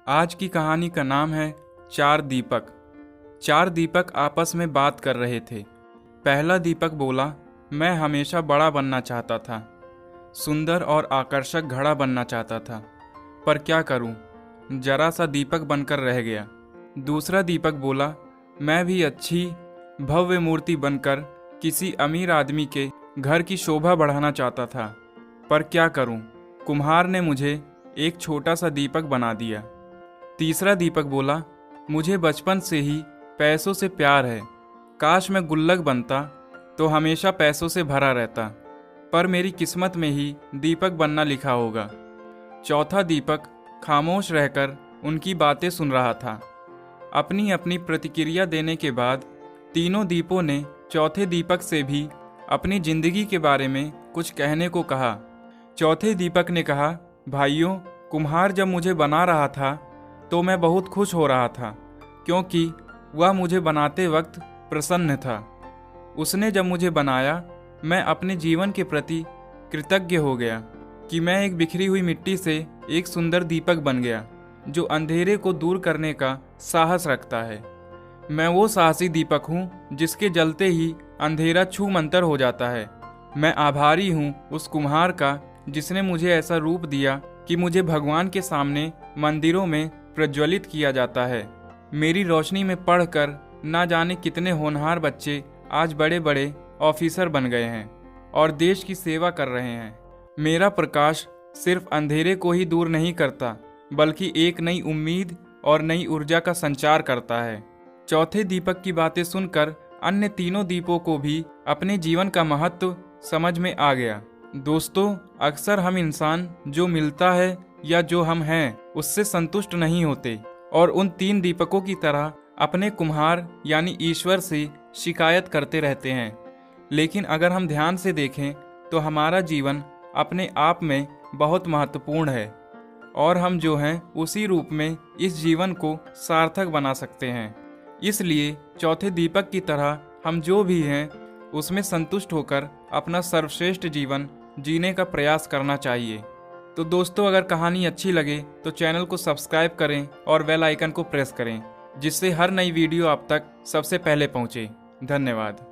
आज की कहानी का नाम है चार दीपक। चार दीपक आपस में बात कर रहे थे। पहला दीपक बोला, मैं हमेशा बड़ा बनना चाहता था, सुंदर और आकर्षक घड़ा बनना चाहता था, पर क्या करूं, जरा सा दीपक बनकर रह गया। दूसरा दीपक बोला, मैं भी अच्छी भव्य मूर्ति बनकर किसी अमीर आदमी के घर की शोभा बढ़ाना चाहता था, पर क्या करूं, कुम्हार ने मुझे एक छोटा सा दीपक बना दिया। तीसरा दीपक बोला, मुझे बचपन से ही पैसों से प्यार है, काश मैं गुल्लक बनता तो हमेशा पैसों से भरा रहता, पर मेरी किस्मत में ही दीपक बनना लिखा होगा। चौथा दीपक खामोश रहकर उनकी बातें सुन रहा था। अपनी अपनी प्रतिक्रिया देने के बाद तीनों दीपों ने चौथे दीपक से भी अपनी जिंदगी के बारे में कुछ कहने को कहा। चौथे दीपक ने कहा, भाइयों, कुम्हार जब मुझे बना रहा था तो मैं बहुत खुश हो रहा था, क्योंकि वह मुझे बनाते वक्त प्रसन्न था। उसने जब मुझे बनाया, मैं अपने जीवन के प्रति कृतज्ञ हो गया कि मैं एक बिखरी हुई मिट्टी से एक सुंदर दीपक बन गया जो अंधेरे को दूर करने का साहस रखता है। मैं वो साहसी दीपक हूँ जिसके जलते ही अंधेरा छूमंतर हो जाता है। मैं आभारी हूँ उस कुम्हार का जिसने मुझे ऐसा रूप दिया कि मुझे भगवान के सामने मंदिरों में प्रज्वलित किया जाता है। मेरी रोशनी में पढ़कर ना जाने कितने होनहार बच्चे आज बड़े बड़े ऑफिसर बन गए हैं और देश की सेवा कर रहे हैं। मेरा प्रकाश सिर्फ अंधेरे को ही दूर नहीं करता, बल्कि एक नई उम्मीद और नई ऊर्जा का संचार करता है। चौथे दीपक की बातें सुनकर अन्य तीनों दीपों को भी अपने जीवन का महत्व समझ में आ गया। दोस्तों, अक्सर हम इंसान जो मिलता है या जो हम हैं उससे संतुष्ट नहीं होते और उन तीन दीपकों की तरह अपने कुम्हार यानी ईश्वर से शिकायत करते रहते हैं। लेकिन अगर हम ध्यान से देखें तो हमारा जीवन अपने आप में बहुत महत्वपूर्ण है और हम जो हैं उसी रूप में इस जीवन को सार्थक बना सकते हैं। इसलिए चौथे दीपक की तरह हम जो भी हैं उसमें संतुष्ट होकर अपना सर्वश्रेष्ठ जीवन जीने का प्रयास करना चाहिए। तो दोस्तों, अगर कहानी अच्छी लगे तो चैनल को सब्सक्राइब करें और बेल आइकन को प्रेस करें, जिससे हर नई वीडियो आप तक सबसे पहले पहुंचे। धन्यवाद।